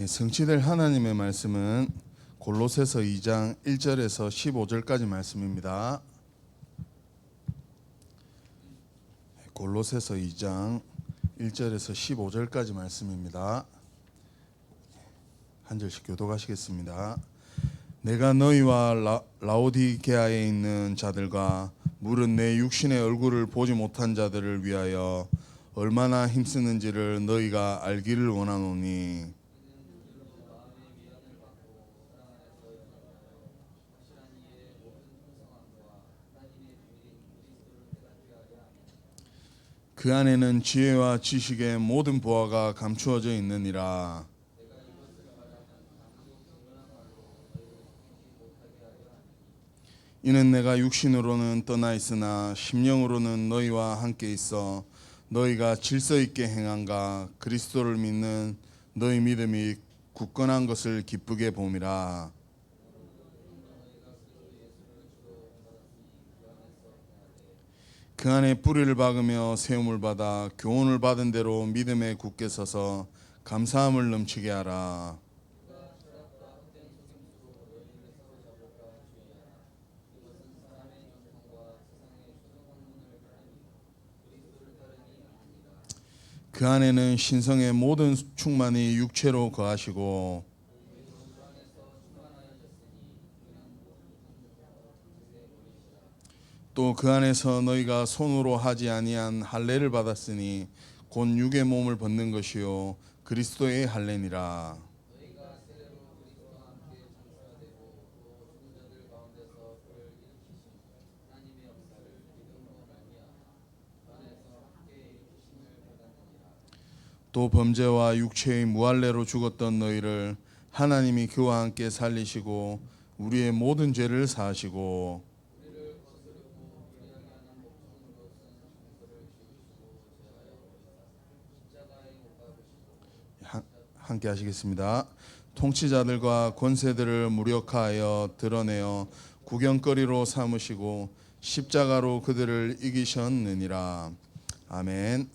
성취될 하나님의 말씀은 골로새서 2장 1절에서 15절까지 말씀입니다. 골로새서 2장 1절에서 15절까지 말씀입니다. 한 절씩 교독하시겠습니다. 내가 너희와 라오디게아에 있는 자들과 물은 내 육신의 얼굴을 보지 못한 자들을 위하여 얼마나 힘쓰는지를 너희가 알기를 원하노니, 그 안에는 지혜와 지식의 모든 보화가 감추어져 있느니라. 이는 내가 육신으로는 떠나 있으나 심령으로는 너희와 함께 있어 너희가 질서 있게 행한가 그리스도를 믿는 너희 믿음이 굳건한 것을 기쁘게 봄이라. 그 안에 뿌리를 박으며 세움을 받아 교훈을 받은 대로 믿음에 굳게 서서 감사함을 넘치게 하라. 그 안에는 신성의 모든 충만이 육체로 거하시고 또 그 안에서 너희가 손으로 하지 아니한 할례를 받았으니 곧 육의 몸을 벗는 것이요 그리스도의 할례니라. 또 범죄와 육체의 무할례로 죽었던 너희를 하나님이 그와 함께 살리시고 우리의 모든 죄를 사하시고, 함께 하시겠습니다. 통치자들과 권세들을 무력화하여 드러내어 구경거리로 삼으시고 십자가로 그들을 이기셨느니라. 아멘.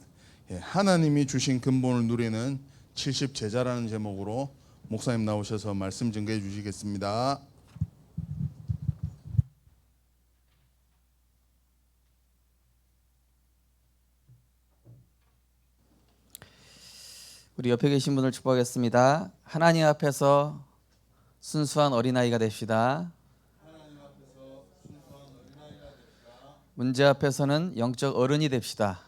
하나님이 주신 근본을 누리는 70제자라는 제목으로 목사님 나오셔서 말씀 증거해 주시겠습니다. 우리 옆에 계신 분을 축복하겠습니다. 하나님 앞에서 순수한 어린아이가 됩시다. 문제 앞에서는 영적 어른이 됩시다.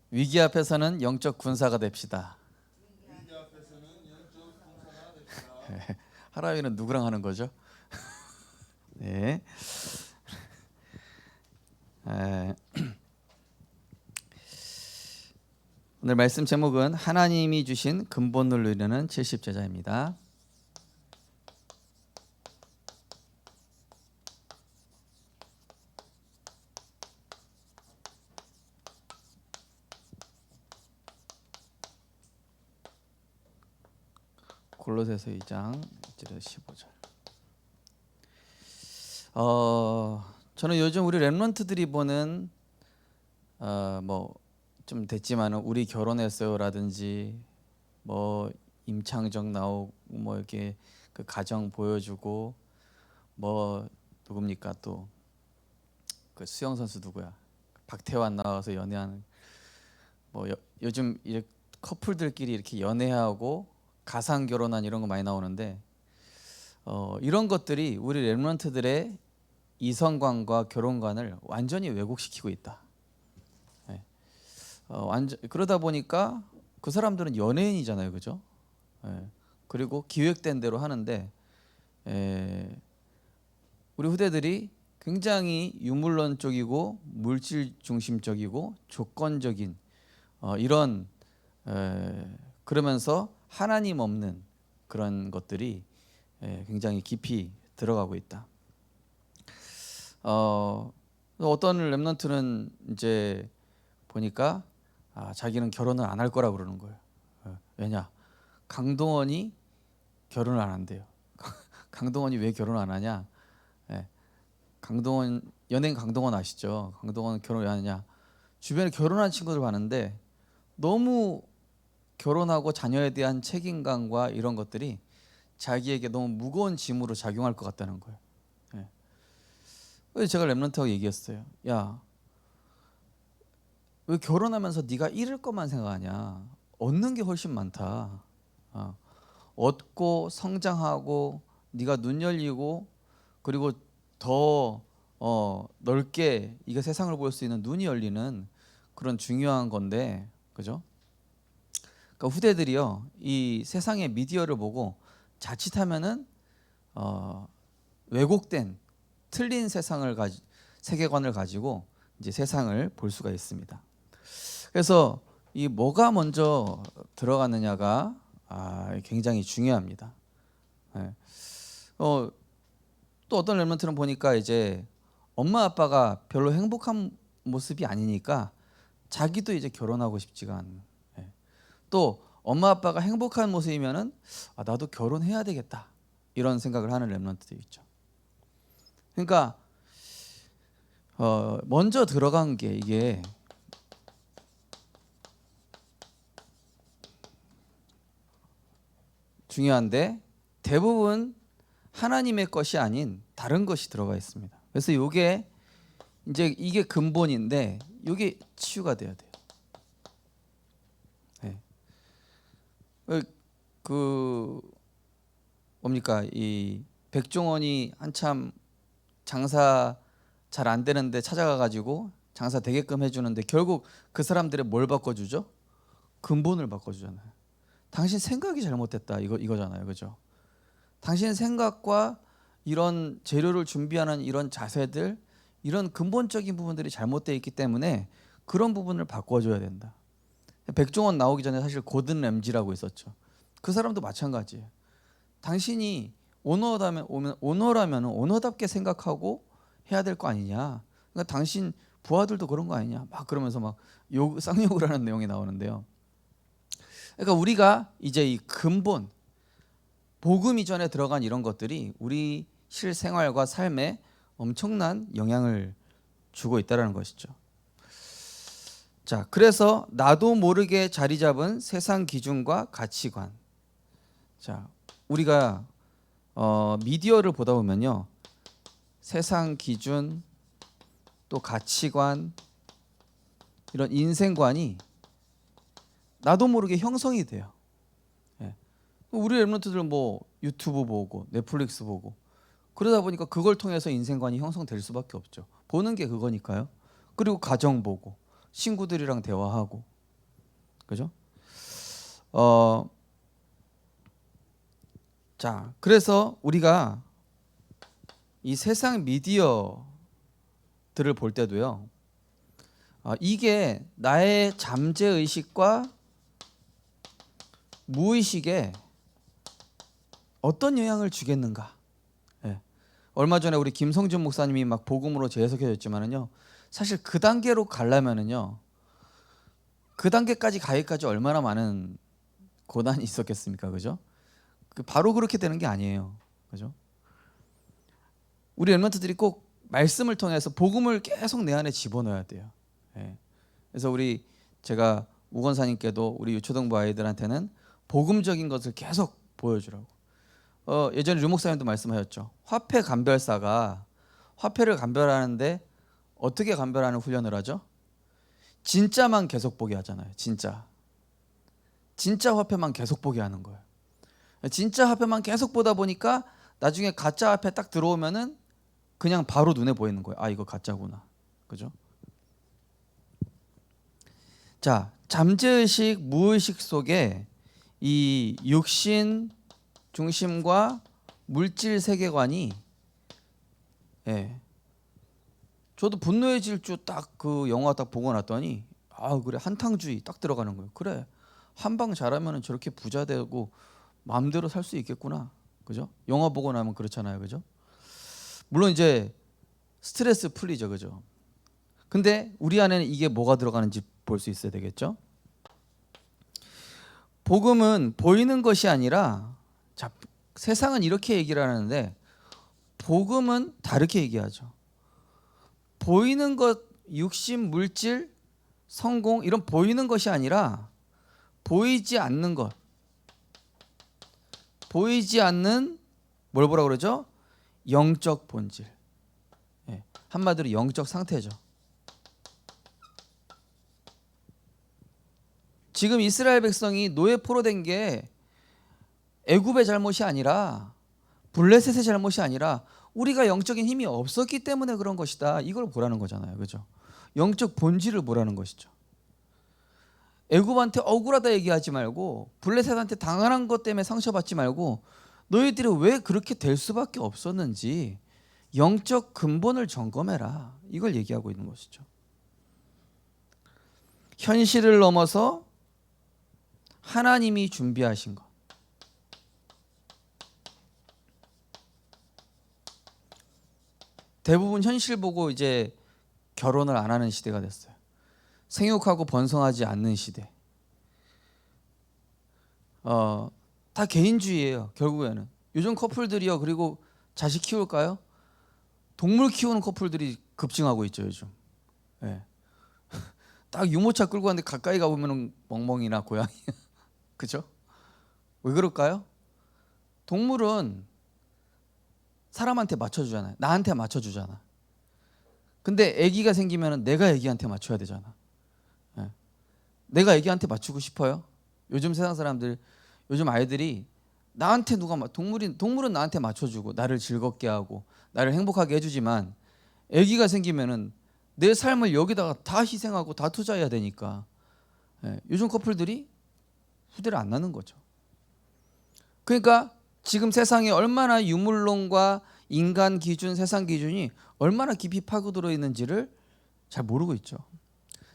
위기 앞에서는 영적 군사가 됩시다. 하라위는 누구랑 하는 거죠? 네. 오늘 말씀 제목은 하나님이 주신 근본을 누리는 70제자입니다. 골로새서 2장 1절에서 15절. 저는 요즘 우리 렘넌트들이 보는 뭐 좀 됐지만은 우리 결혼했어요라든지 뭐 임창정 나오고 뭐 이렇게 그 가정 보여주고 뭐 누굽니까 또 그 수영 선수 누구야 박태환 나와서 연애하는 뭐 요즘 이렇게 커플들끼리 이렇게 연애하고 가상 결혼한 이런 거 많이 나오는데 이런 것들이 우리 렘넌트들의 이성관과 결혼관을 완전히 왜곡시키고 있다. 완전 그러다 보니까 그 사람들은 연예인이잖아요, 그죠? 그리고 기획된 대로 하는데 우리 후대들이 굉장히 유물론적이고 물질 중심적이고 조건적인 이런 그러면서 하나님 없는 그런 것들이 굉장히 깊이 들어가고 있다. 어떤 렘넌트는 이제 보니까 자기는 결혼을 안 할 거라고 그러는 거예요. 왜냐? 강동원이 결혼을 안 한대요. 강동원이 왜 결혼 안 하냐? 강동원 연예인 강동원 아시죠? 강동원 결혼 왜 하느냐? 주변에 결혼한 친구들 봤는데 너무 결혼하고 자녀에 대한 책임감과 이런 것들이 자기에게 너무 무거운 짐으로 작용할 것 같다는 거예요. 예. 그래서 제가 랩런트하고 얘기했어요. 야, 왜 결혼하면서 네가 잃을 것만 생각하냐? 얻는 게 훨씬 많다. 얻고 성장하고 네가 눈 열리고 그리고 더 넓게 이게 세상을 볼 수 있는 눈이 열리는 그런 중요한 건데, 그죠? 그러니까 후대들이요, 이 세상의 미디어를 보고 자칫하면은 왜곡된 틀린 세계관을 가지고 이제 세상을 볼 수가 있습니다. 그래서 이 뭐가 먼저 들어가느냐가 굉장히 중요합니다. 네. 또 어떤 랩런트는 보니까 이제 엄마 아빠가 별로 행복한 모습이 아니니까 자기도 이제 결혼하고 싶지가 않은. 네. 또 엄마 아빠가 행복한 모습이면은 나도 결혼해야 되겠다 이런 생각을 하는 랩런트도 있죠. 그러니까 먼저 들어간 게 이게 중요한데 대부분 하나님의 것이 아닌 다른 것이 들어가 있습니다. 그래서 이게 이제 이게 근본인데 이게 치유가 돼야 돼요. 네. 그 뭡니까, 이 백종원이 한참 장사 잘 안 되는데 찾아가 가지고 장사 되게끔 해주는데 결국 그 사람들의 뭘 바꿔주죠? 근본을 바꿔주잖아요. 당신 생각이 잘못됐다 이거잖아요, 그죠? 당신의 생각과 이런 재료를 준비하는 이런 자세들, 이런 근본적인 부분들이 잘못되어 있기 때문에 그런 부분을 바꿔줘야 된다. 백종원 나오기 전에 사실 고든 램지라고 있었죠. 그 사람도 마찬가지예요. 당신이 오너라면 오너답게 생각하고 해야 될 거 아니냐. 그러니까 당신 부하들도 그런 거 아니냐. 막 그러면서 막 쌍욕을 하는 내용이 나오는데요. 그러니까 우리가 이제 이 근본 복음 이전에 들어간 이런 것들이 우리 실생활과 삶에 엄청난 영향을 주고 있다는 것이죠. 자, 그래서 나도 모르게 자리 잡은 세상 기준과 가치관. 자, 우리가 미디어를 보다 보면요, 세상 기준 또 가치관 이런 인생관이 나도 모르게 형성이 돼요. 예. 우리 랩런트들 뭐 유튜브 보고 넷플릭스 보고 그러다 보니까 그걸 통해서 인생관이 형성될 수밖에 없죠. 보는 게 그거니까요. 그리고 가정 보고 친구들이랑 대화하고, 그죠? 자, 그래서 우리가 이 세상 미디어들을 볼 때도요, 이게 나의 잠재 의식과 무의식에 어떤 영향을 주겠는가? 예. 얼마 전에 우리 김성준 목사님이 막 복음으로 재해석해줬지만은요, 사실 그 단계로 가려면은요, 그 단계까지 가기까지 얼마나 많은 고난이 있었겠습니까, 그죠? 바로 그렇게 되는 게 아니에요, 그죠? 우리 랩런트들이 꼭 말씀을 통해서 복음을 계속 내 안에 집어넣어야 돼요. 예. 그래서 제가 우건사님께도 우리 유초등부 아이들한테는 복음적인 것을 계속 보여주라고. 예전에 류 목사님도 말씀하셨죠. 화폐 감별사가 화폐를 감별하는데 어떻게 감별하는 훈련을 하죠? 진짜만 계속 보게 하잖아요. 진짜 화폐만 계속 보게 하는 거예요. 진짜 화폐만 계속 보다 보니까 나중에 가짜 화폐 딱 들어오면은 그냥 바로 눈에 보이는 거예요. 이거 가짜구나, 그죠? 자, 잠재의식, 무의식 속에 이 육신 중심과 물질 세계관이, 저도 분노의 질주 딱 그 영화 딱 보고 났더니 그래, 한탕주의 딱 들어가는 거예요. 그래, 한방 잘하면 저렇게 부자 되고 마음대로 살 수 있겠구나, 그죠? 영화 보고 나면 그렇잖아요, 그죠? 물론 이제 스트레스 풀리죠, 그죠? 근데 우리 안에는 이게 뭐가 들어가는지 볼 수 있어야 되겠죠? 복음은 보이는 것이 아니라, 자, 세상은 이렇게 얘기를 하는데 복음은 다르게 얘기하죠. 보이는 것, 육신, 물질, 성공 이런 보이는 것이 아니라 보이지 않는 것, 보이지 않는 뭘 보라 그러죠? 영적 본질. 예, 한마디로 영적 상태죠. 지금 이스라엘 백성이 노예 포로된 게 애굽의 잘못이 아니라 블레셋의 잘못이 아니라 우리가 영적인 힘이 없었기 때문에 그런 것이다. 이걸 보라는 거잖아요. 그죠? 영적 본질을 보라는 것이죠. 애굽한테 억울하다 얘기하지 말고 블레셋한테 당한 것 때문에 상처받지 말고 너희들이 왜 그렇게 될 수밖에 없었는지 영적 근본을 점검해라. 이걸 얘기하고 있는 것이죠. 현실을 넘어서 하나님이 준비하신 것. 대부분 현실 보고 이제 결혼을 안 하는 시대가 됐어요. 생육하고 번성하지 않는 시대. 다 개인주의예요. 결국에는 요즘 커플들이요. 그리고 자식 키울까요? 동물 키우는 커플들이 급증하고 있죠 요즘. 네. 딱 유모차 끌고 갔는데 가까이 가보면 멍멍이나 고양이. 그죠? 왜 그럴까요? 동물은 사람한테 맞춰주잖아요. 나한테 맞춰주잖아. 근데 아기가 생기면 내가 아기한테 맞춰야 되잖아. 네. 내가 아기한테 맞추고 싶어요? 요즘 세상 사람들, 요즘 아이들이 나한테 동물은 나한테 맞춰주고 나를 즐겁게 하고 나를 행복하게 해주지만 아기가 생기면은 내 삶을 여기다가 다 희생하고 다 투자해야 되니까 요즘 커플들이 후대를 안 나는 거죠. 그러니까 지금 세상에 얼마나 유물론과 인간 기준, 세상 기준이 얼마나 깊이 파고들어 있는지를 잘 모르고 있죠.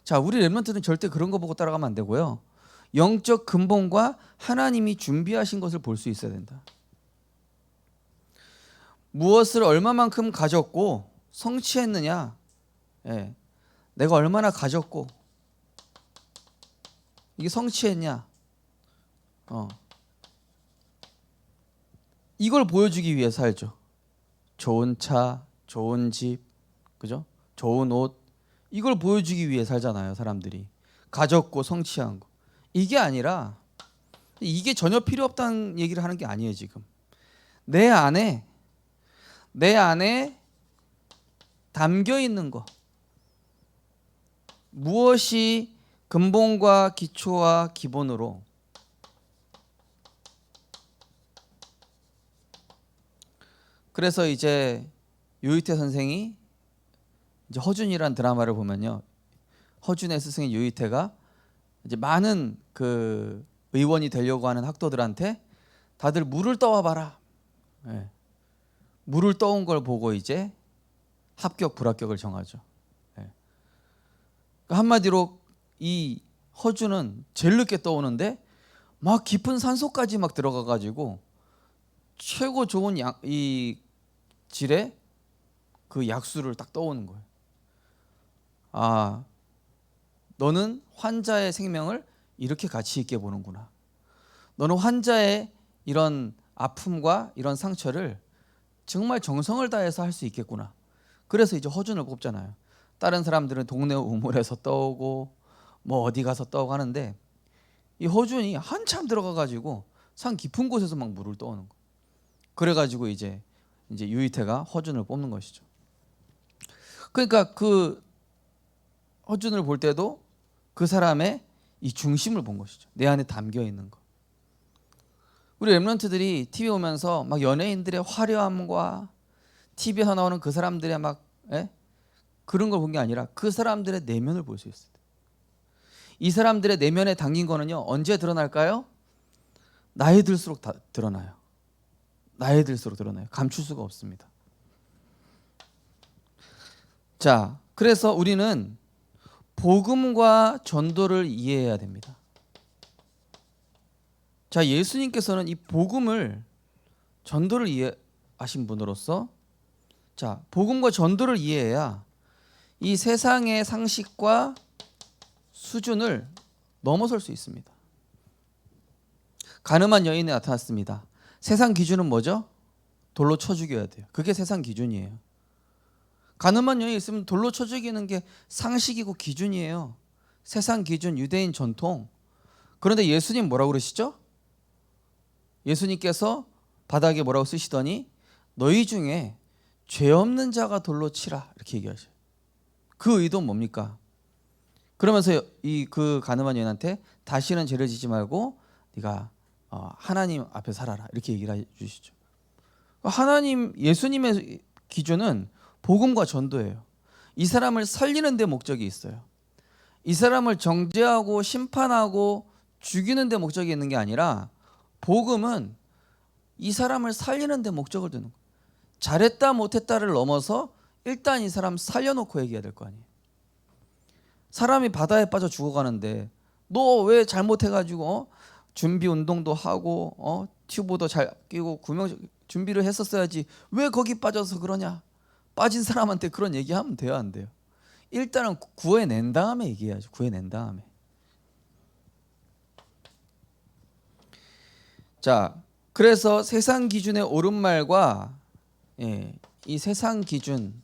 자, 우리 렘넌트는 절대 그런 거 보고 따라가면 안 되고요. 영적 근본과 하나님이 준비하신 것을 볼 수 있어야 된다. 무엇을 얼마만큼 가졌고 성취했느냐, 내가 얼마나 가졌고 이게 성취했냐, 이걸 보여주기 위해 살죠. 좋은 차, 좋은 집, 그죠? 좋은 옷, 이걸 보여주기 위해 살잖아요. 사람들이 가졌고 성취한 거. 이게 아니라 이게 전혀 필요 없다는 얘기를 하는 게 아니에요. 지금 내 안에 담겨 있는 거, 무엇이 근본과 기초와 기본으로 그래서 이제 유희태 선생이 이제 허준이란 드라마를 보면요, 허준의 스승인 유희태가 이제 많은 그 의원이 되려고 하는 학도들한테 다들 물을 떠와봐라. 물을 떠온 걸 보고 이제 합격 불합격을 정하죠. 그러니까 한마디로 이 허준은 제일 늦게 떠오는데 막 깊은 산소까지 막 들어가 가지고 최고 좋은 이 질의 그 약수를 딱 떠오는 거예요. 아, 너는 환자의 생명을 이렇게 가치 있게 보는구나. 너는 환자의 이런 아픔과 이런 상처를 정말 정성을 다해서 할 수 있겠구나. 그래서 이제 허준을 뽑잖아요. 다른 사람들은 동네 우물에서 떠오고 뭐 어디 가서 떠오고 하는데 이 허준이 한참 들어가 가지고 산 깊은 곳에서 막 물을 떠오는 거. 그래 가지고 이제 유희태가 허준을 뽑는 것이죠. 그러니까 그 허준을 볼 때도 그 사람의 이 중심을 본 것이죠. 내 안에 담겨 있는 거. 우리 렘넌트들이 TV 오면서 막 연예인들의 화려함과 TV에서 나오는 그 사람들의 막 그런 걸 본 게 아니라 그 사람들의 내면을 볼 수 있어요. 이 사람들의 내면에 담긴 거는요, 언제 드러날까요? 나이 들수록 다 드러나요. 나이 들수록 드러나요. 감출 수가 없습니다. 자, 그래서 우리는 복음과 전도를 이해해야 됩니다. 자, 예수님께서는 이 복음을, 전도를 이해하신 분으로서, 자, 복음과 전도를 이해해야 이 세상의 상식과 수준을 넘어설 수 있습니다. 가늠한 여인에 나타났습니다. 세상 기준은 뭐죠? 돌로 쳐 죽여야 돼요. 그게 세상 기준이에요. 가늠한 여인이 있으면 돌로 쳐 죽이는 게 상식이고 기준이에요. 세상 기준, 유대인 전통. 그런데 예수님 뭐라고 그러시죠? 예수님께서 바닥에 뭐라고 쓰시더니 너희 중에 죄 없는 자가 돌로 치라 이렇게 얘기하셔요. 그 의도는 뭡니까? 그러면서 그 가늠한 여인한테 다시는 죄를 짓지 말고 네가 하나님 앞에 살아라 이렇게 얘기를 해주시죠. 하나님 예수님의 기준은 복음과 전도예요. 이 사람을 살리는 데 목적이 있어요. 이 사람을 정죄하고 심판하고 죽이는 데 목적이 있는 게 아니라 복음은 이 사람을 살리는 데 목적을 두는 거예요. 잘했다 못했다를 넘어서 일단 이 사람 살려놓고 얘기해야 될 거 아니에요. 사람이 바다에 빠져 죽어가는데 너 왜 잘못해가지고 준비 운동도 하고 튜브도 잘 끼고 구명 준비를 했었어야지 왜 거기 빠져서 그러냐. 빠진 사람한테 그런 얘기하면 돼요 안 돼요? 일단은 구해낸 다음에 얘기해야죠. 구해낸 다음에. 자, 그래서 세상 기준의 옳은 말과 이 세상 기준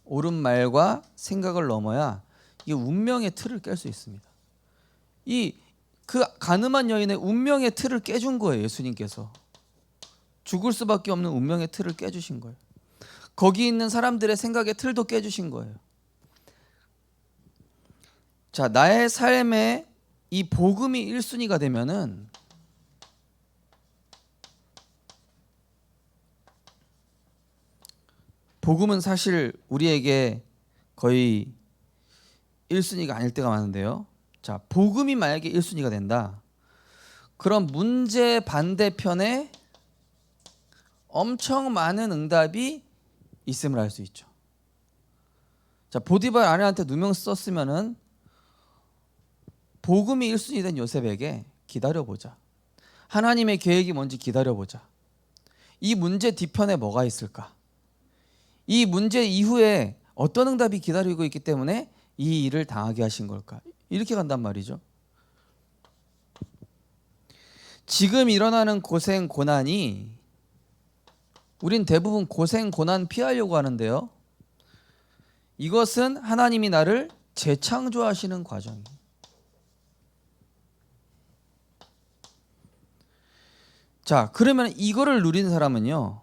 옳은 말과 생각을 넘어야 이 운명의 틀을 깰 수 있습니다. 그 가늠한 여인의 운명의 틀을 깨준 거예요. 예수님께서 죽을 수밖에 없는 운명의 틀을 깨주신 거예요. 거기 있는 사람들의 생각의 틀도 깨주신 거예요. 자, 나의 삶에 이 복음이 1순위가 되면은 복음은 사실 우리에게 거의 1순위가 아닐 때가 많은데요. 자, 복음이 만약에 1순위가 된다. 그럼 문제 반대편에 엄청 많은 응답이 있음을 알 수 있죠. 자, 보디발 아내한테 누명 썼으면은 복음이 1순위 된 요셉에게 기다려보자. 하나님의 계획이 뭔지 기다려보자. 이 문제 뒤편에 뭐가 있을까? 이 문제 이후에 어떤 응답이 기다리고 있기 때문에 이 일을 당하게 하신 걸까? 이렇게 간단 말이죠. 지금 일어나는 고생 고난이 우린 대부분 고생 고난 피하려고 하는데요. 이것은 하나님이 나를 재창조하시는 과정이에요. 자, 그러면 이거를 누린 사람은요.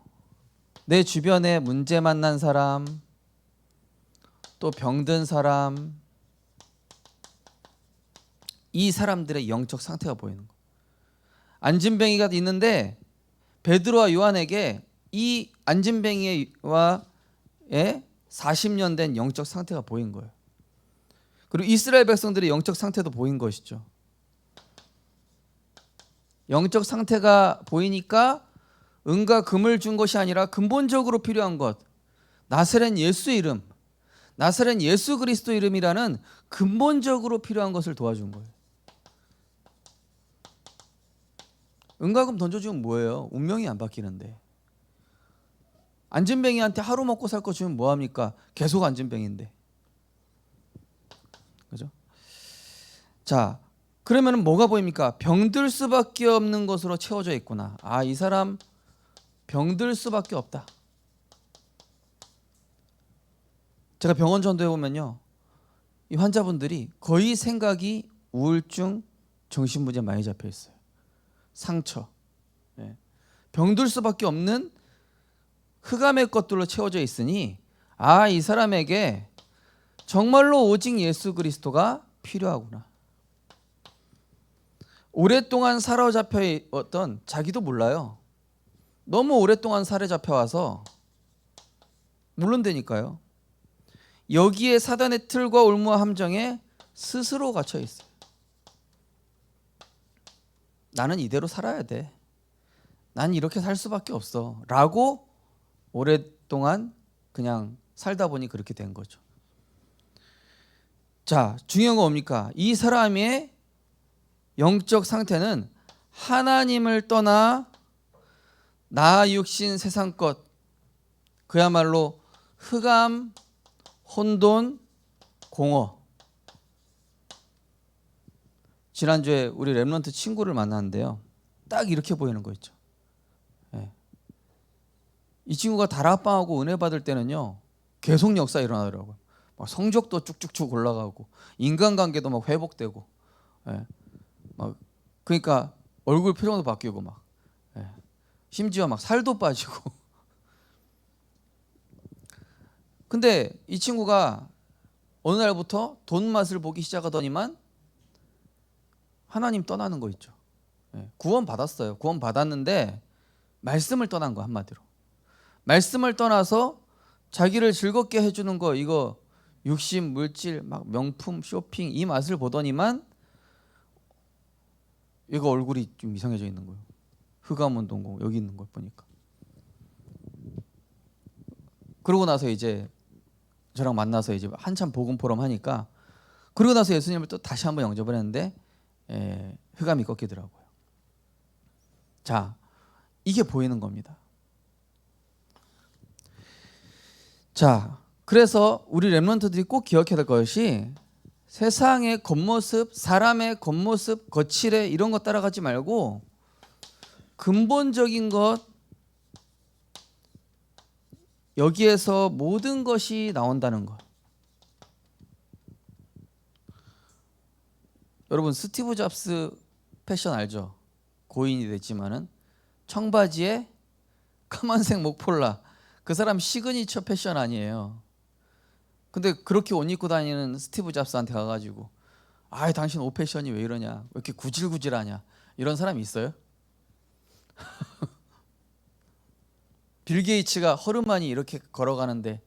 내 주변에 문제 만난 사람, 또 병든 사람, 이 사람들의 영적 상태가 보이는 거예요. 안진뱅이가 있는데 베드로와 요한에게 이 안진뱅이와의 40년 된 영적 상태가 보인 거예요. 그리고 이스라엘 백성들의 영적 상태도 보인 것이죠. 영적 상태가 보이니까 은과 금을 준 것이 아니라 근본적으로 필요한 것, 나사렛 예수 이름, 나사렛 예수 그리스도 이름이라는 근본적으로 필요한 것을 도와준 거예요. 은과 금 던져주면 뭐예요? 운명이 안 바뀌는데. 안진뱅이한테 하루 먹고 살 거 주면 뭐합니까? 계속 안진뱅인데. 그죠? 자, 그러면 뭐가 보입니까? 병들 수밖에 없는 것으로 채워져 있구나. 아, 이 사람 병들 수밖에 없다. 제가 병원 전도해 보면요, 이 환자분들이 거의 생각이 우울증, 정신문제 많이 잡혀 있어요. 상처, 병들 수밖에 없는 흑암의 것들로 채워져 있으니 아, 이 사람에게 정말로 오직 예수 그리스도가 필요하구나. 오랫동안 사로잡혀 있던 자기도 몰라요. 너무 오랫동안 사로잡혀 와서 물론되니까요. 여기에 사단의 틀과 올무와 함정에 스스로 갇혀 있어요. 나는 이대로 살아야 돼. 난 이렇게 살 수밖에 없어. 라고 오랫동안 그냥 살다 보니 그렇게 된 거죠. 자, 중요한 건 뭡니까? 이 사람의 영적 상태는 하나님을 떠나 나 육신 세상 것, 그야말로 흑암, 혼돈, 공허. 지난주에 우리 렘넌트 친구를 만났는데요, 딱 이렇게 보이는 거 있죠. 이 친구가 다락방하고 은혜 받을 때는요, 계속 역사 일어나더라고요. 막 성적도 쭉쭉쭉 올라가고 인간관계도 막 회복되고, 그러니까 얼굴 표정도 바뀌고 막 심지어 막 살도 빠지고. 근데 이 친구가 어느 날부터 돈 맛을 보기 시작하더니만 하나님 떠나는 거 있죠. 구원 받았어요. 구원 받았는데 말씀을 떠난 거, 한마디로. 말씀을 떠나서 자기를 즐겁게 해주는 거, 이거 육신, 물질, 막 명품, 쇼핑 이 맛을 보더니만 얘가 얼굴이 좀 이상해져 있는 거예요. 흑암운 동공 여기 있는 걸 보니까. 그러고 나서 이제 저랑 만나서 이제 한참 복음 포럼 하니까, 그러고 나서 예수님을 또 다시 한번 영접을 했는데 흑암이 꺾이더라고요. 자, 이게 보이는 겁니다. 자, 그래서 우리 렘넌트들이 꼭 기억해야 될 것이, 세상의 겉모습, 사람의 겉모습, 거칠에 이런 거 따라가지 말고 근본적인 것, 여기에서 모든 것이 나온다는 것. 여러분 스티브 잡스 패션 알죠? 고인이 됐지만은 청바지에 까만색 목폴라, 그 사람 시그니처 패션 아니에요. 근데 그렇게 옷 입고 다니는 스티브 잡스한테 가가지고 당신 옷 패션이 왜 이러냐, 왜 이렇게 구질구질하냐, 이런 사람이 있어요? 빌 게이츠가 허름하니 이렇게 걸어가는데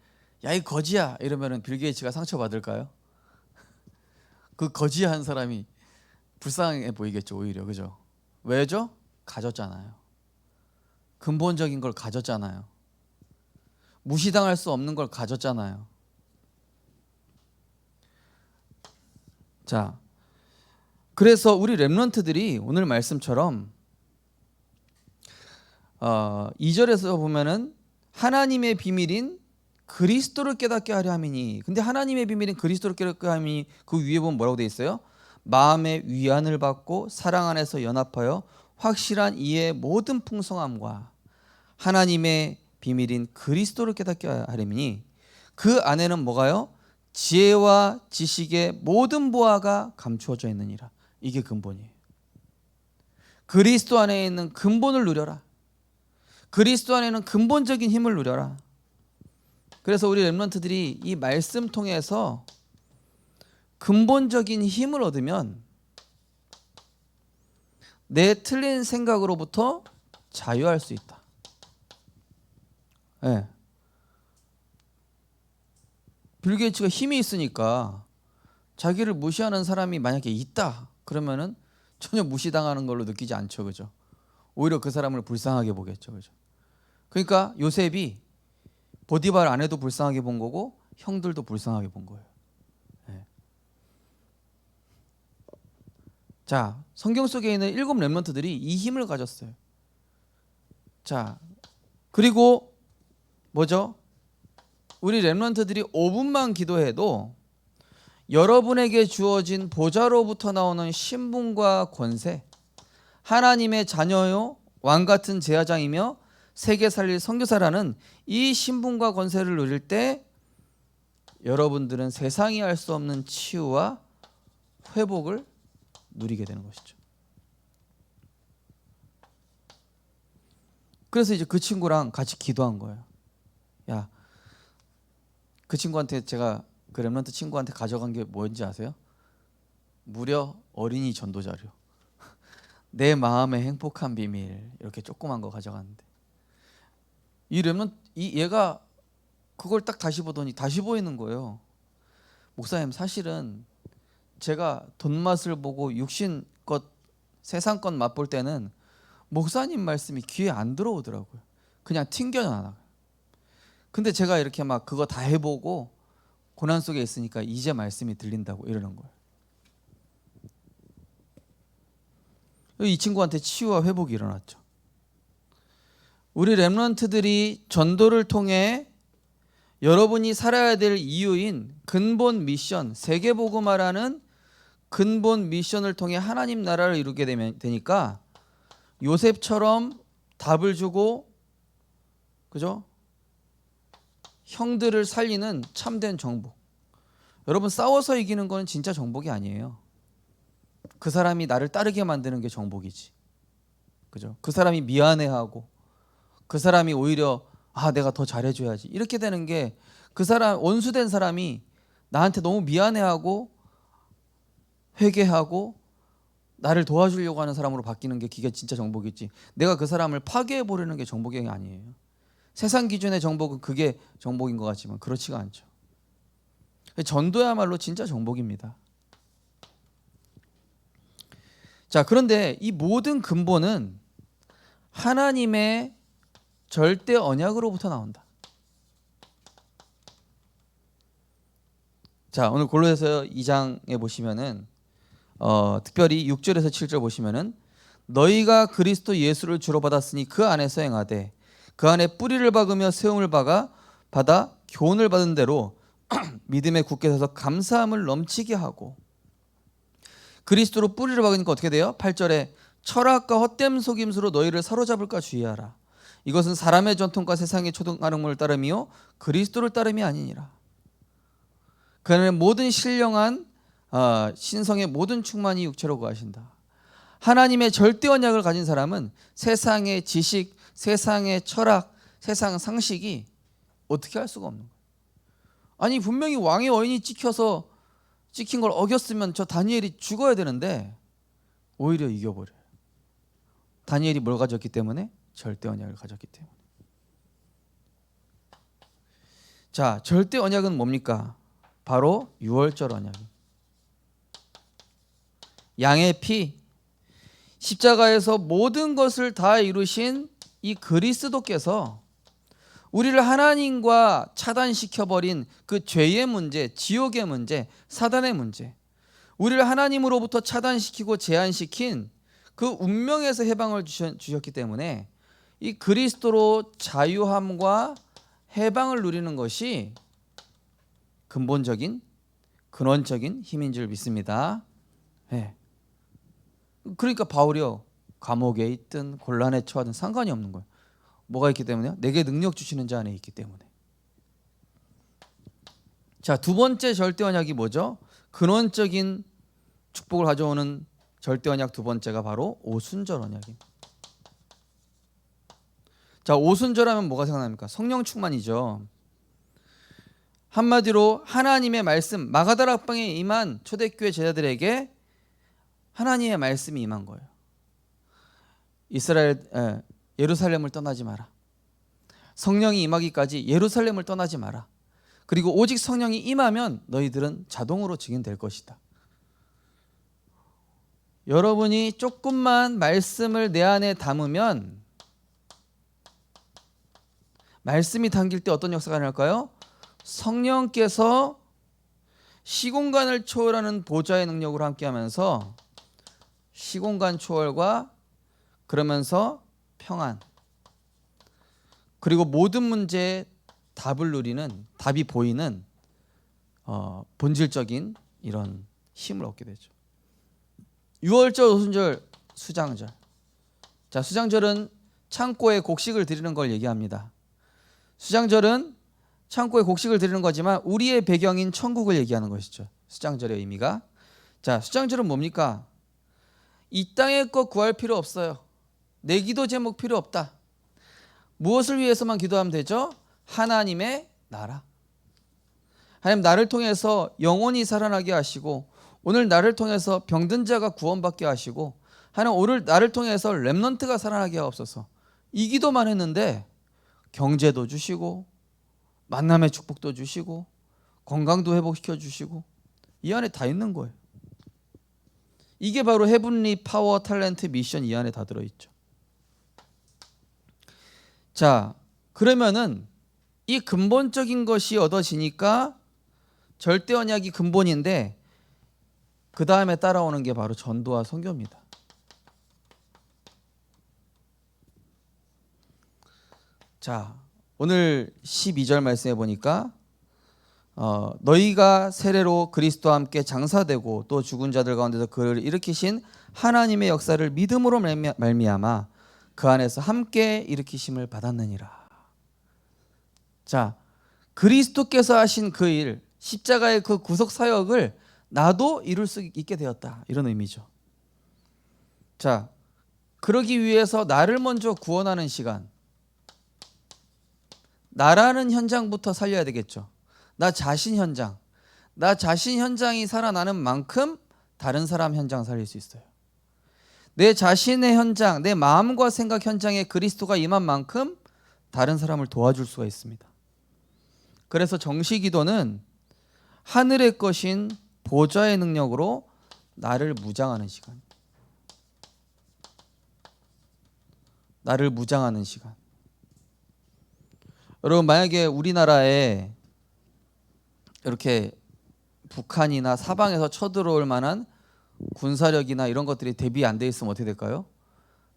야 이 거지야 이러면은 빌 게이츠가 상처받을까요? 그 거지한 사람이 불쌍해 보이겠죠, 오히려. 그죠? 왜죠? 가졌잖아요. 근본적인 걸 가졌잖아요. 무시당할 수 없는 걸 가졌잖아요. 자, 그래서 우리 렘넌트들이 오늘 말씀처럼 2절에서 보면은 하나님의 비밀인 그리스도를 깨닫게 하려 함이니, 근데 하나님의 비밀인 그리스도를 깨닫게 함이니 그 위에 보면 뭐라고 되어 있어요? 마음의 위안을 받고 사랑 안에서 연합하여 확실한 이의 모든 풍성함과 하나님의 비밀인 그리스도를 깨닫게 하려니 그 안에는 뭐가요? 지혜와 지식의 모든 보화가 감추어져 있느니라. 이게 근본이에요. 그리스도 안에 있는 근본을 누려라. 그리스도 안에는 근본적인 힘을 누려라. 그래서 우리 렘넌트들이 이 말씀 통해서 근본적인 힘을 얻으면 내 틀린 생각으로부터 자유할 수 있다. 네. 빌 게이츠가 힘이 있으니까 자기를 무시하는 사람이 만약에 있다 그러면은 전혀 무시당하는 걸로 느끼지 않죠, 그죠? 오히려 그 사람을 불쌍하게 보겠죠, 그죠? 그러니까 요셉이 보디발 아내도 불쌍하게 본 거고 형들도 불쌍하게 본 거예요. 네. 자, 성경 속에 있는 7 렘넌트들이 이 힘을 가졌어요. 자, 그리고 뭐죠? 우리 렘넌트들이 5분만 기도해도 여러분에게 주어진 보좌로부터 나오는 신분과 권세, 하나님의 자녀요 왕 같은 제사장이며 세계 살릴 선교사라는 이 신분과 권세를 누릴 때 여러분들은 세상이 할 수 없는 치유와 회복을 누리게 되는 것이죠. 그래서 이제 그 친구랑 같이 기도한 거예요. 야, 그 친구한테 제가 그 렘넌트 친구한테 가져간 게 뭔지 아세요? 무려 어린이 전도자료. 내 마음의 행복한 비밀, 이렇게 조그만 거 가져갔는데 이 렘넌트 얘가 그걸 딱 다시 보더니 다시 보이는 거예요. 목사님, 사실은 제가 돈 맛을 보고 육신 것, 세상 것 맛볼 때는 목사님 말씀이 귀에 안 들어오더라고요. 그냥 튕겨나가요. 근데 제가 이렇게 막 그거 다 해보고 고난 속에 있으니까 이제 말씀이 들린다고 이러는 거예요. 이 친구한테 치유와 회복이 일어났죠. 우리 렘넌트들이 전도를 통해 여러분이 살아야 될 이유인 근본 미션, 세계복음화라는 근본 미션을 통해 하나님 나라를 이루게 되니까 요셉처럼 답을 주고, 그죠? 형들을 살리는 참된 정복. 여러분, 싸워서 이기는 건 진짜 정복이 아니에요. 그 사람이 나를 따르게 만드는 게 정복이지. 그죠? 그 사람이 미안해하고 그 사람이 오히려 내가 더 잘해줘야지 이렇게 되는 게, 그 사람 원수된 사람이 나한테 너무 미안해하고 회개하고 나를 도와주려고 하는 사람으로 바뀌는 게 그게 진짜 정복이지, 내가 그 사람을 파괴해 보려는 게 정복이 아니에요. 세상 기준의 정복은 그게 정복인 것 같지만 그렇지가 않죠. 전도야말로 진짜 정복입니다. 자, 그런데 이 모든 근본은 하나님의 절대 언약으로부터 나온다. 자, 오늘 골로새서 2장에 보시면은 특별히 6절에서 7절 보시면은 너희가 그리스도 예수를 주로 받았으니 그 안에서 행하되 그 안에 뿌리를 박으며 세움을 받아 교훈을 받은 대로 믿음에 굳게 서서 감사함을 넘치게 하고. 그리스도로 뿌리를 박으니까 어떻게 돼요? 8절에 철학과 헛됨 속임수로 너희를 사로잡을까 주의하라. 이것은 사람의 전통과 세상의 초등학문을 따름이요 그리스도를 따름이 아니니라. 그 안에 모든 신령한 신성의 모든 충만이 육체로 거하신다. 하나님의 절대 언약을 가진 사람은 세상의 지식, 세상의 철학, 세상 상식이 어떻게 할 수가 없는 거예요. 아니 분명히 왕의 어인이 찍힌 걸 어겼으면 저 다니엘이 죽어야 되는데 오히려 이겨버려요. 다니엘이 뭘 가졌기 때문에? 절대 언약을 가졌기 때문에. 자, 절대 언약은 뭡니까? 바로 유월절 언약입니다. 양의 피, 십자가에서 모든 것을 다 이루신 이 그리스도께서 우리를 하나님과 차단시켜버린 그 죄의 문제, 지옥의 문제, 사단의 문제, 우리를 하나님으로부터 차단시키고 제한시킨 그 운명에서 해방을 주셨기 때문에 이 그리스도로 자유함과 해방을 누리는 것이 근본적인, 근원적인 힘인 줄 믿습니다. 네. 그러니까 바울이요, 감옥에 있든 곤란에 처하든 상관이 없는 거예요. 뭐가 있기 때문에요? 내게 능력 주시는 자 안에 있기 때문에. 자, 두 번째 절대 언약이 뭐죠? 근원적인 축복을 가져오는 절대 언약 두 번째가 바로 오순절 언약입니다. 자, 오순절하면 뭐가 생각납니까? 성령 충만이죠. 한마디로 하나님의 말씀, 마가다락방에 임한 초대교회 제자들에게 하나님의 말씀이 임한 거예요. 예루살렘을 떠나지 마라. 성령이 임하기까지 예루살렘을 떠나지 마라. 그리고 오직 성령이 임하면 너희들은 자동으로 증인될 것이다. 여러분이 조금만 말씀을 내 안에 담으면, 말씀이 담길 때 어떤 역사가 일어날까요? 성령께서 시공간을 초월하는 보좌의 능력으로 함께하면서 시공간 초월과 그러면서 평안, 그리고 모든 문제에 답이 보이는 본질적인 이런 힘을 얻게 되죠. 유월절, 오순절, 수장절. 자, 수장절은 창고에 곡식을 드리는 걸 얘기합니다. 수장절은 창고에 곡식을 드리는 거지만 우리의 배경인 천국을 얘기하는 것이죠. 수장절의 의미가. 자, 수장절은 뭡니까? 이 땅의 것 구할 필요 없어요. 내 기도 제목 필요 없다. 무엇을 위해서만 기도하면 되죠? 하나님의 나라. 하나님 나를 통해서 영혼이 살아나게 하시고, 오늘 나를 통해서 병든 자가 구원받게 하시고, 하나님 오늘 나를 통해서 렘넌트가 살아나게 하옵소서. 이 기도만 했는데 경제도 주시고 만남의 축복도 주시고 건강도 회복시켜 주시고 이 안에 다 있는 거예요. 이게 바로 헤븐리 파워 탤런트 미션 이 안에 다 들어있죠. 자, 그러면은 이 근본적인 것이 얻어지니까 절대 언약이 근본인데 그 다음에 따라오는 게 바로 전도와 선교입니다. 자, 오늘 12절 말씀해 보니까 너희가 세례로 그리스도와 함께 장사되고 또 죽은 자들 가운데서 그를 일으키신 하나님의 역사를 믿음으로 말미암아 그 안에서 함께 일으키심을 받았느니라. 자, 그리스도께서 하신 그 일, 십자가의 그 구속 사역을 나도 이룰 수 있게 되었다, 이런 의미죠. 자, 그러기 위해서 나를 먼저 구원하는 시간, 나라는 현장부터 살려야 되겠죠. 나 자신 현장, 나 자신 현장이 살아나는 만큼 다른 사람 현장 살릴 수 있어요. 내 자신의 현장, 내 마음과 생각 현장에 그리스도가 임한 만큼 다른 사람을 도와줄 수가 있습니다. 그래서 정시기도는 하늘의 것인 보좌의 능력으로 나를 무장하는 시간, 나를 무장하는 시간. 여러분, 만약에 우리나라에 이렇게 북한이나 사방에서 쳐들어올 만한 군사력이나 이런 것들이 대비 안 돼 있으면 어떻게 될까요?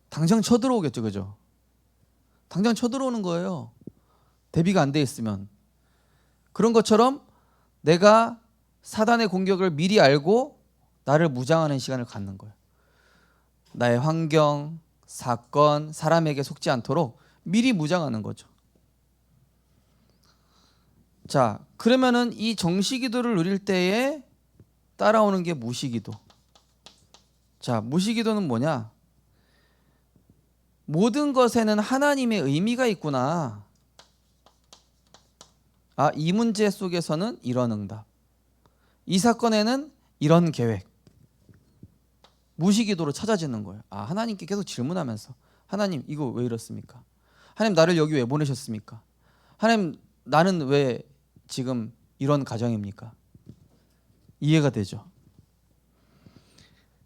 당장 쳐들어오겠죠, 그죠? 당장 쳐들어오는 거예요. 대비가 안 돼 있으면. 그런 것처럼 내가 사단의 공격을 미리 알고 나를 무장하는 시간을 갖는 거예요. 나의 환경, 사건, 사람에게 속지 않도록 미리 무장하는 거죠. 자, 그러면은 이 정시기도를 누릴 때에 따라오는 게 무시기도. 자, 무시기도는 뭐냐? 모든 것에는 하나님의 의미가 있구나. 아, 이 문제 속에서는 이런 응답, 이 사건에는 이런 계획. 무시기도로 찾아지는 거예요. 아, 하나님께 계속 질문하면서, 하나님 이거 왜 이렇습니까? 하나님 나를 여기 왜 보내셨습니까? 하나님 나는 왜 지금 이런 가정입니까? 이해가 되죠.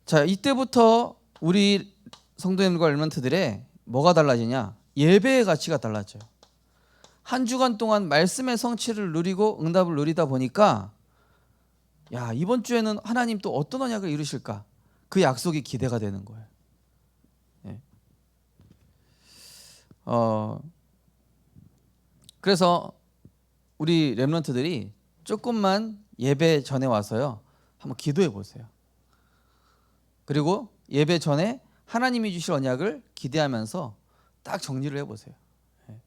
자, 이때부터 우리 성도님과 렘넌트들의 뭐가 달라지냐? 예배의 가치가 달라져요. 한 주간 동안 말씀의 성취를 누리고 응답을 누리다 보니까, 야, 이번 주에는 하나님 또 어떤 언약을 이루실까? 그 약속이 기대가 되는 거예요. 예. 그래서 우리 렘넌트들이 조금만 예배 전에 와서요, 한번 기도해 보세요. 그리고 예배 전에 하나님이 주실 언약을 기대하면서 딱 정리를 해보세요. 예.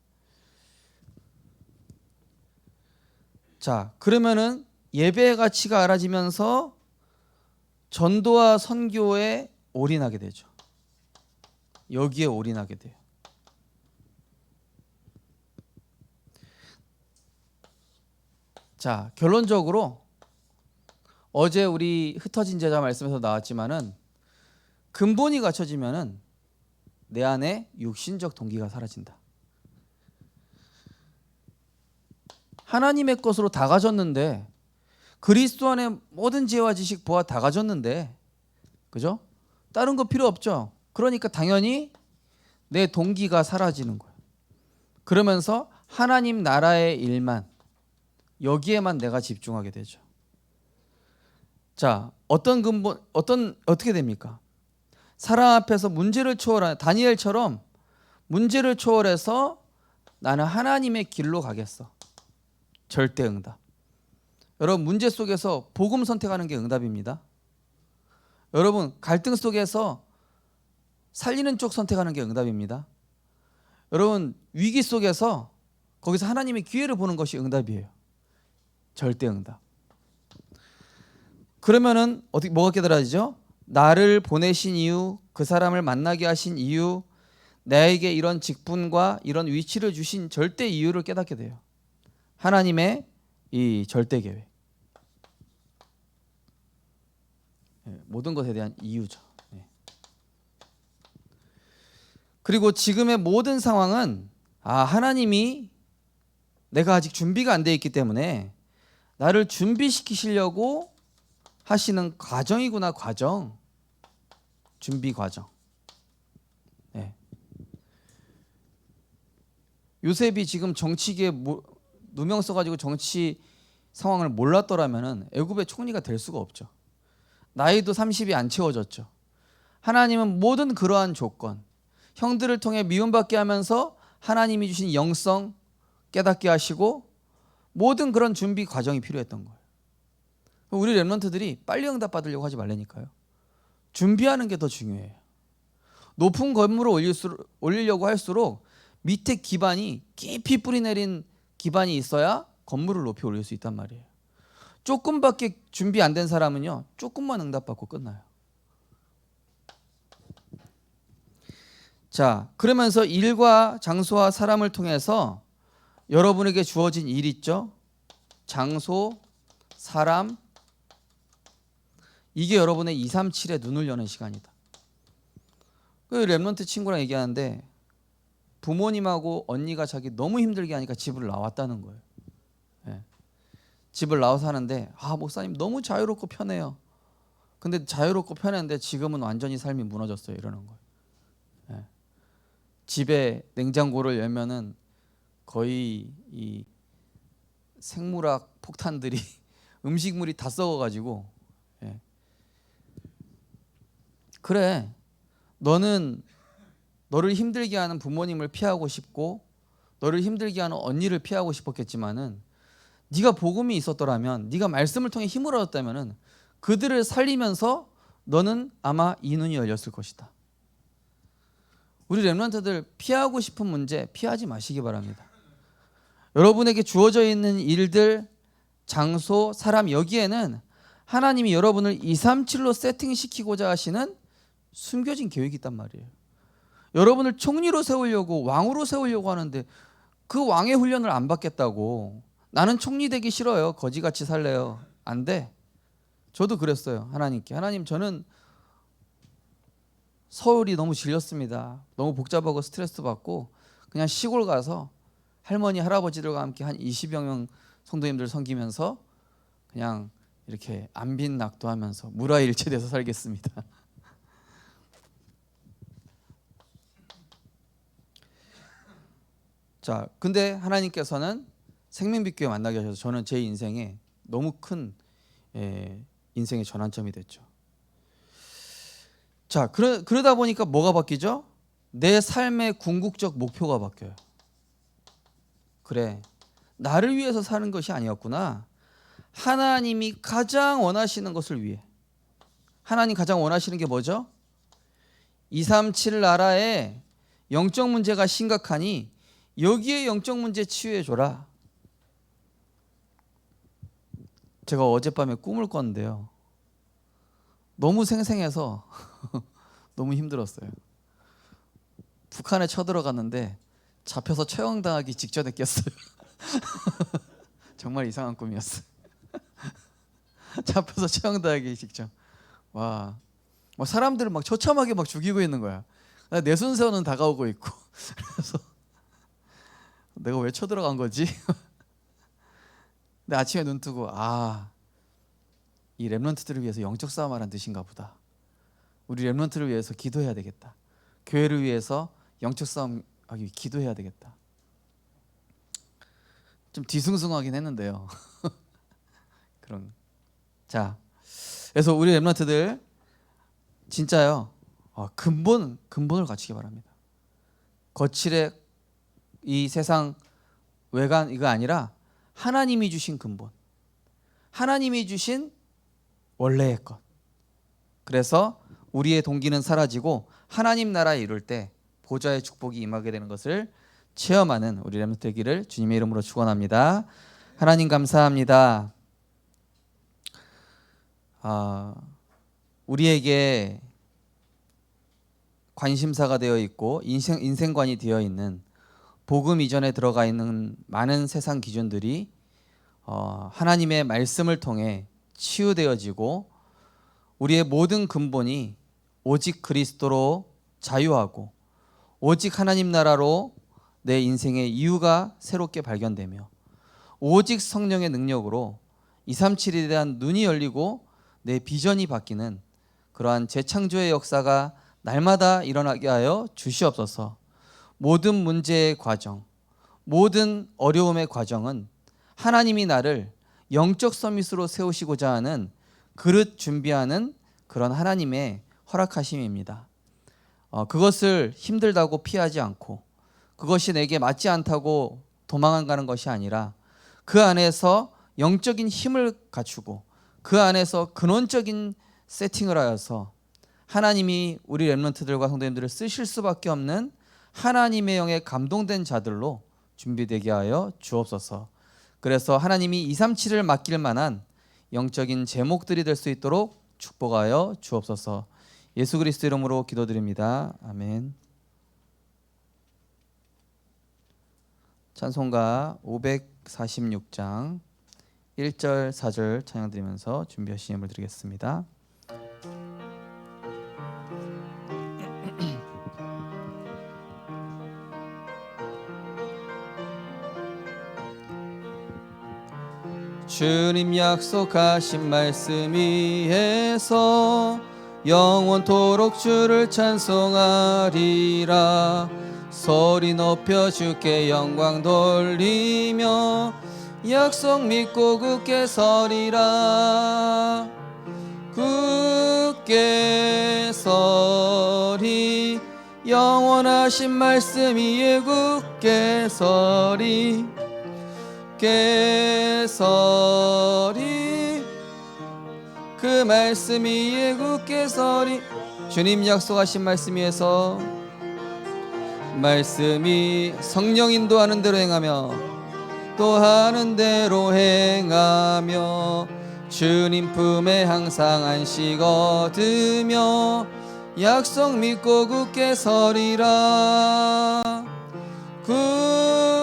자, 그러면은 예배의 가치가 알아지면서 전도와 선교에 올인하게 되죠. 여기에 올인하게 돼요. 자, 결론적으로 어제 우리 흩어진 제자 말씀에서 나왔지만은 근본이 갖춰지면은 내 안에 육신적 동기가 사라진다. 하나님의 것으로 다 가졌는데, 그리스도 안에 모든 지혜와 지식 보아 다 가졌는데, 그죠? 다른 거 필요 없죠. 그러니까 당연히 내 동기가 사라지는 거예요. 그러면서 하나님 나라의 일만, 여기에만 내가 집중하게 되죠. 자, 어떻게 됩니까? 사람 앞에서 문제를 초월한 다니엘처럼 문제를 초월해서 나는 하나님의 길로 가겠어. 절대 응답. 여러분, 문제 속에서 복음 선택하는 게 응답입니다. 여러분, 갈등 속에서 살리는 쪽 선택하는 게 응답입니다. 여러분, 위기 속에서 거기서 하나님의 기회를 보는 것이 응답이에요. 절대 응답. 그러면은 어떻게 뭐가 깨달아지죠? 나를 보내신 이유, 그 사람을 만나게 하신 이유, 나에게 이런 직분과 이런 위치를 주신 절대 이유를 깨닫게 돼요. 하나님의 이 절대 계획. 모든 것에 대한 이유죠. 그리고 지금의 모든 상황은, 아, 하나님이 내가 아직 준비가 안 돼 있기 때문에 나를 준비시키시려고 하시는 과정이구나. 과정. 준비 과정. 네. 요셉이 지금 정치계에 누명 써가지고 정치 상황을 몰랐더라면은 애굽의 총리가 될 수가 없죠. 나이도 30이 안 채워졌죠. 하나님은 모든 그러한 조건, 형들을 통해 미움받게 하면서 하나님이 주신 영성 깨닫게 하시고 모든 그런 준비 과정이 필요했던 거예요. 우리 렘넌트들이 빨리 응답 받으려고 하지 말라니까요. 준비하는 게 더 중요해요. 높은 건물을 올리려고 할수록 밑에 기반이 깊이 뿌리 내린 기반이 있어야 건물을 높이 올릴 수 있단 말이에요. 조금밖에 준비 안 된 사람은요, 조금만 응답받고 끝나요. 자, 그러면서 일과 장소와 사람을 통해서 여러분에게 주어진 일 있죠? 장소, 사람, 이게 여러분의 237의 눈을 여는 시간이다. 그 랩런트 친구랑 얘기하는데 부모님하고 언니가 자기 너무 힘들게 하니까 집을 나왔다는 거예요. 예. 집을 나와서 하는데 목사님 너무 자유롭고 편해요. 근데 자유롭고 편했는데 지금은 완전히 삶이 무너졌어요. 이러는 거예요. 예. 집에 냉장고를 열면은 거의 이 생물학 폭탄들이 음식물이 다 썩어가지고 그래 너는 너를 힘들게 하는 부모님을 피하고 싶고 너를 힘들게 하는 언니를 피하고 싶었겠지만은 네가 복음이 있었더라면 네가 말씀을 통해 힘을 얻었다면은 그들을 살리면서 너는 아마 이 눈이 열렸을 것이다. 우리 렘넌트들 피하고 싶은 문제 피하지 마시기 바랍니다. 여러분에게 주어져 있는 일들, 장소, 사람 여기에는 하나님이 여러분을 237로 세팅시키고자 하시는 숨겨진 계획이 있단 말이에요. 여러분을 총리로 세우려고 왕으로 세우려고 하는데 그 왕의 훈련을 안 받겠다고 나는 총리 되기 싫어요. 거지같이 살래요. 안 돼. 저도 그랬어요. 하나님께. 하나님 저는 서울이 너무 질렸습니다. 너무 복잡하고 스트레스 받고 그냥 시골 가서 할머니 할아버지들과 함께 한 20여 명 성도님들 섬기면서 그냥 이렇게 안빈 낙도하면서 무라일체돼서 살겠습니다. 자, 근데 하나님께서는 생명빛교회 만나게 하셔서 저는 제 인생에 너무 큰 인생의 전환점이 됐죠. 자, 그러다 보니까 뭐가 바뀌죠? 내 삶의 궁극적 목표가 바뀌어요. 그래, 나를 위해서 사는 것이 아니었구나. 하나님이 가장 원하시는 것을 위해. 하나님 가장 원하시는 게 뭐죠? 237 나라에 영적 문제가 심각하니 여기에 영적 문제 치유해 줘라. 제가 어젯밤에 꿈을 꿨는데요. 너무 생생해서 너무 힘들었어요. 북한에 쳐들어갔는데 잡혀서 처형당하기 직전에 깼어요. 정말 이상한 꿈이었어요. 잡혀서 처형당하기 직전. 와, 막 사람들을 막 처참하게 막 죽이고 있는 거야. 내 순서는 다가오고 있고. 그래서 내가 왜 쳐들어간 거지? 근데 아침에 눈 뜨고 이 렘넌트들을 위해서 영적 싸움하라는 뜻인가 보다. 우리 렘넌트를 위해서 기도해야 되겠다. 교회를 위해서 영적 싸움하기 위해 기도해야 되겠다. 좀 뒤숭숭하긴 했는데요. 그런. 자, 그래서 우리 렘넌트들 진짜요. 근본을 갖추기 바랍니다. 거칠의 이 세상 외관 이거 아니라 하나님이 주신 근본, 하나님이 주신 원래의 것. 그래서 우리의 동기는 사라지고 하나님 나라에 이룰 때 보좌의 축복이 임하게 되는 것을 체험하는 우리 렘넌트 되기를 주님의 이름으로 축원합니다. 하나님 감사합니다. 우리에게 관심사가 되어 있고 인생관이 되어 있는 복음 이전에 들어가 있는 많은 세상 기준들이 하나님의 말씀을 통해 치유되어지고 우리의 모든 근본이 오직 그리스도로 자유하고 오직 하나님 나라로 내 인생의 이유가 새롭게 발견되며 오직 성령의 능력으로 237에 대한 눈이 열리고 내 비전이 바뀌는 그러한 재창조의 역사가 날마다 일어나게 하여 주시옵소서. 모든 문제의 과정, 모든 어려움의 과정은 하나님이 나를 영적 서밋으로 세우시고자 하는 그릇 준비하는 그런 하나님의 허락하심입니다. 그것을 힘들다고 피하지 않고 그것이 내게 맞지 않다고 도망가는 것이 아니라 그 안에서 영적인 힘을 갖추고 그 안에서 근원적인 세팅을 하여서 하나님이 우리 렘넌트들과 성도님들을 쓰실 수밖에 없는 하나님의 영에 감동된 자들로 준비되게 하여 주옵소서. 그래서 하나님이 237을 맡길 만한 영적인 제목들이 될 수 있도록 축복하여 주옵소서. 예수 그리스도 이름으로 기도드립니다. 아멘. 찬송가 546장 1절 4절 찬양 드리면서 준비하신 예물 드리겠습니다. 주님 약속하신 말씀 위에서 영원토록 주를 찬송하리라. 소리 높여 주께 영광 돌리며 약속 믿고 굳게 서리라. 굳게 서리 영원하신 말씀 위에 굳게 서리. 굳게 서리 그 말씀 위에 굳게 서리. 주님 약속하신 말씀 위에서 말씀이 성령 인도하는 대로 행하며 또 하는 대로 행하며 주님 품에 항상 안식 얻으며 약속 믿고 굳게 서리라.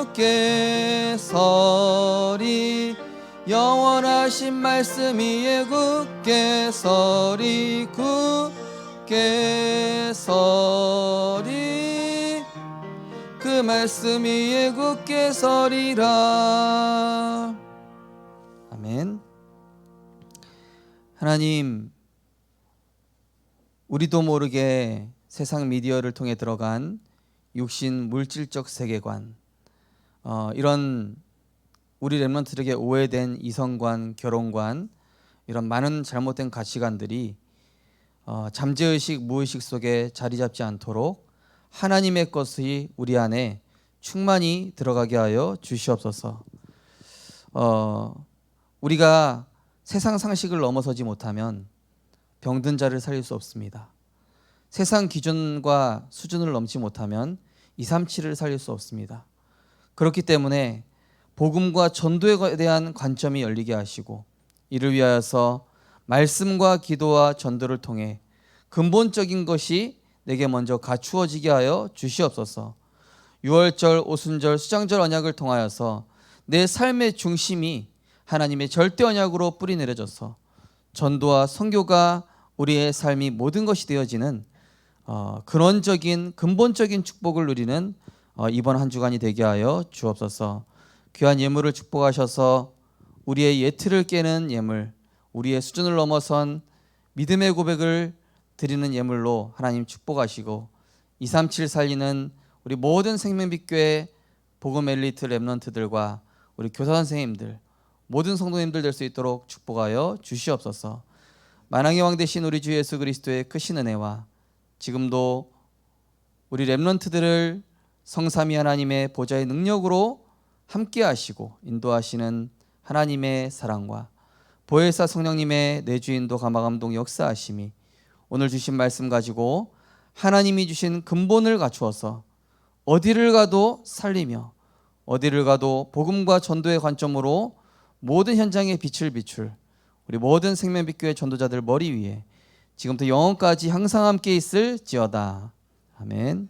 굳게 서리 영원하신 말씀 위에 굳게 서리. 굳게 서리 그 말씀 위에 굳게 서리라. 아멘. 하나님, 우리도 모르게 세상 미디어를 통해 들어간 육신 물질적 세계관, 이런 우리 렘넌트들에게 오해된 이성관, 결혼관, 이런 많은 잘못된 가치관들이 잠재의식, 무의식 속에 자리 잡지 않도록 하나님의 것이 우리 안에 충만히 들어가게 하여 주시옵소서. 우리가 세상 상식을 넘어서지 못하면 병든 자를 살릴 수 없습니다. 세상 기준과 수준을 넘지 못하면 237을 살릴 수 없습니다. 그렇기 때문에 복음과 전도에 대한 관점이 열리게 하시고 이를 위하여서 말씀과 기도와 전도를 통해 근본적인 것이 내게 먼저 갖추어지게 하여 주시옵소서. 유월절, 오순절, 수장절 언약을 통하여서 내 삶의 중심이 하나님의 절대 언약으로 뿌리 내려져서 전도와 선교가 우리의 삶이 모든 것이 되어지는 근원적인 근본적인 축복을 누리는 이번 한 주간이 되게 하여 주옵소서. 귀한 예물을 축복하셔서 우리의 예틀을 깨는 예물, 우리의 수준을 넘어선 믿음의 고백을 드리는 예물로 하나님 축복하시고 237 살리는 우리 모든 생명빛교회 복음 엘리트 렘넌트들과 우리 교사 선생님들 모든 성도님들 될 수 있도록 축복하여 주시옵소서. 만왕의 왕 되신 우리 주 예수 그리스도의 크신 은혜와 지금도 우리 렘넌트들을 성삼위 하나님의 보좌의 능력으로 함께 하시고 인도하시는 하나님의 사랑과 보혜사 성령님의 내주인도 감화감동 역사하심이 오늘 주신 말씀 가지고 하나님이 주신 근본을 갖추어서 어디를 가도 살리며 어디를 가도 복음과 전도의 관점으로 모든 현장에 빛을 비출 우리 모든 생명빛교회 전도자들 머리 위에 지금부터 영원까지 항상 함께 있을지어다. 아멘.